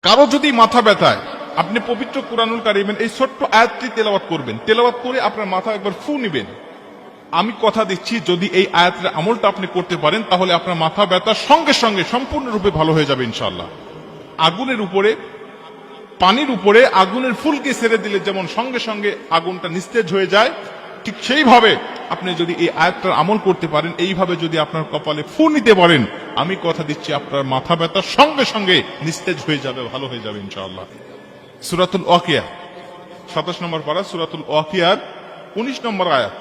কারো যদি মাথা ব্যথায়, আপনি পবিত্র কুরআনুল কারীমের এই ছোট্ট আয়াতটি তেলাওয়াত করবেন, তেলাওয়াত করে আপনার মাথা একবার ফু নিবেন। আমি কথা দিচ্ছি, যদি এই আয়াতের আমলটা আপনি করতে পারেন, তাহলে আপনার মাথা ব্যথা সঙ্গে সঙ্গে সম্পূর্ণরূপে ভালো হয়ে যাবে ইনশাআল্লাহ। আগুনের উপরে, পানির উপরে আগুনের ফুলকে ছেড়ে দিলে যেমন সঙ্গে সঙ্গে আগুনটা নিস্তেজ হয়ে যায়, ঠিক সেইভাবে আপনি যদি এই আয়াতটার আমল করতে পারেন, এইভাবে যদি আপনার কপালে ফু নিতে পারেন, আমি কথা দিচ্ছি আপনার মাথা ব্যথা সঙ্গে সঙ্গে নিস্তেজ হয়ে যাবে, ভালো হয়ে যাবে ইনশাআল্লাহ। সূরাতুল ওয়াকিয়া 27 নম্বর পারা, সূরাতুল ওয়াকিয়ার 19 নম্বর আয়াত।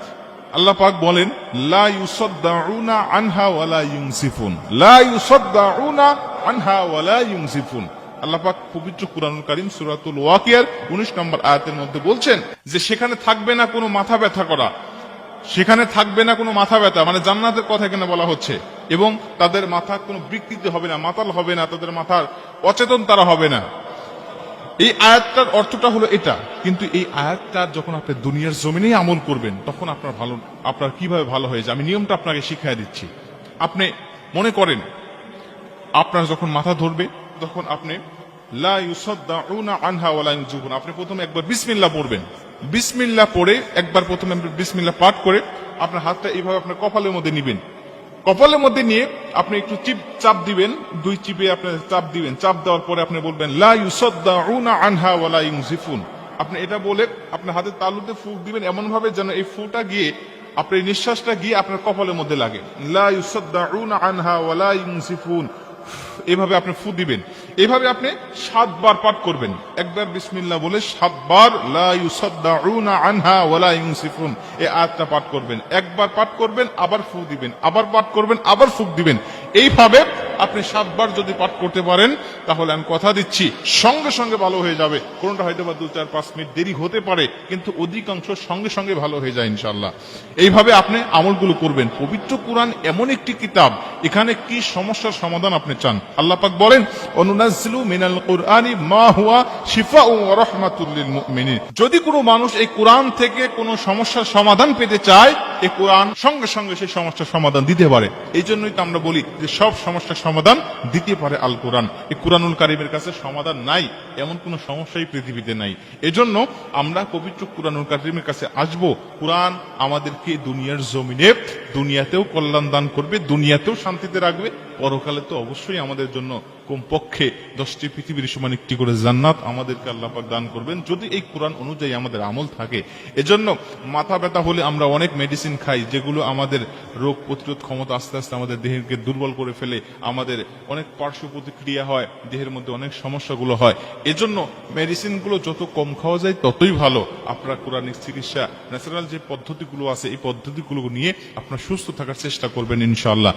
আল্লাহ পাক বলেন, লা ইউসাদ্দাউনা আনহা ওয়ালা ইউনসিফুন, লা ইউসাদ্দাউনা আনহা ওয়ালা ইউনসিফুন। আল্লাহ পাক পবিত্র কুরআনুল কারীম সূরাতুল ওয়াকিয়ার 19 নম্বর আয়াতের মধ্যে বলছেন যে সেখানে থাকবে না কোনো মাথা ব্যথা করা, সেখানে থাকবে না কোনো মাথা ব্যথা, মানে জান্নাতের কথা এখানে বলা হচ্ছে। এবং তাদের মাথা কোনো বিকৃতি হবে না, মাতাল হবে না, তাদের মাথার অচেতন তারা হবে না। এই আয়াতটার অর্থটা হলো এটা। কিন্তু এই আয়াতটার যখন আপনি দুনিয়ার জমিনেই আমল করবেন, তখন আপনার কিভাবে ভালো হয়ে যায়, আমি নিয়মটা আপনাকে শিখিয়ে দিচ্ছি। আপনি মনে করেন আপনার যখন মাথা ধরবে, তখন আপনি লা ইউসাদ্দাউনা আনহা ওয়ালা ইউনজিফুন, আপনি প্রথমে একবার বিসমিল্লাহ পড়বেন। বিসমিল্লাহ পড়ে একবার প্রথমে বিসমিল্লাহ পাঠ করে আপনার হাতটা এইভাবে আপনার কপালের মধ্যে নিবেন। কপালের মধ্যে নিয়ে আপনি একটু চাপ দিবেন, 2 চিপে আপনি চাপ দিবেন। চাপ দেওয়ার পরে আপনি বলবেন লা ইউসাদ্দাউনা আনহা ওয়ালা ইউনজিফুন। আপনি এটা বলে আপনার হাতের তালুতে ফুঁক দিবেন, এমন ভাবে যেন এই ফুটা গিয়ে আপনার এই নিঃশ্বাসটা গিয়ে আপনার কপালের মধ্যে লাগে। লা ইউসাদ্দাউনা আনহা ওয়ালা ইউনজিফুন, এভাবে আপনি ফু দিবেন। এভাবে আপনি 7 বার পাঠ করবেন। একবার বিসমিল্লাহ বলে 7 বার লা ইউসাদ্দাউনা আনহা ওয়ালা ইউনসিফুন এই আয়াতটা পাঠ করবেন। একবার পাঠ করবেন, আবার ফু দিবেন, আবার পাঠ করবেন, আবার ফুক দিবেন। এইভাবে আপনি 7 বার যদি পাঠ করতে পারেন, তাহলে আমি কথা দিচ্ছি সঙ্গে সঙ্গে ভালো হয়ে যাবে। কোনটা হয়তো বা 2-4-5 মিনিট দেরি হতে পারে, কিন্তু অধিকাংশ সঙ্গে সঙ্গে ভালো হয়ে যায় ইনশাআল্লাহ। এইভাবে আপনি আমলগুলো করবেন। পবিত্র কুরআন এমন একটি কিতাব, এখানে কি সমস্যার সমাধান আপনি চান, আল্লাহ পাক বলেন অনুনাজ্জিলু মিনাল কুরআনি মা হুয়া শিফাউ ওয়া রাহমাতুল লিল মুমিনিন। যদি কোনো মানুষ এই কোরআন থেকে কোনো সমস্যার সমাধান পেতে চায়, এই কোরআন সঙ্গে সঙ্গে সেই সমস্যার সমাধান দিতে পারে। এই জন্যই তো আমরা বলি যে সব সমস্যার সমাধান দিতে পারে আল কোরআন। এই কুরআনুল কারীমের কাছে সমাধান নাই, এমন কোন সমস্যাই পৃথিবীতে নাই। এজন্য আমরা পবিত্র কুরআনুল কারীমের কাছে আসব। কোরআন আমাদেরকে দুনিয়ার জমিনে, দুনিয়াতেও কল্যাণ দান করবে, দুনিয়াতেও শান্তিতে রাখবে, পরকালে তো অবশ্যই আমাদের জন্য কমপক্ষে 10টি পৃথিবীর সমান একটি করে জান্নাত আমাদেরকে আল্লাহ পাক দান করবেন, যদি এই কোরআন অনুযায়ী আমাদের আমল থাকে। এজন্য মাথা ব্যথা হলে আমরা অনেক মেডিসিন খাই, যেগুলো আমাদের রোগ প্রতিরোধ ক্ষমতা আস্তে আস্তে আমাদের দেহকে দুর্বল করে ফেলে, আমাদের অনেক পার্শ্ব প্রতিক্রিয়া হয়, দেহের মধ্যে অনেক সমস্যাগুলো হয়। এজন্য মেডিসিনগুলো যত কম খাওয়া যায় ততই ভালো। আপনার কোরআনিক চিকিৎসা, ন্যাচারাল যে পদ্ধতিগুলো আছে, এই পদ্ধতিগুলো নিয়ে আপনার সুস্থ থাকার চেষ্টা করবেন ইনশাআল্লাহ।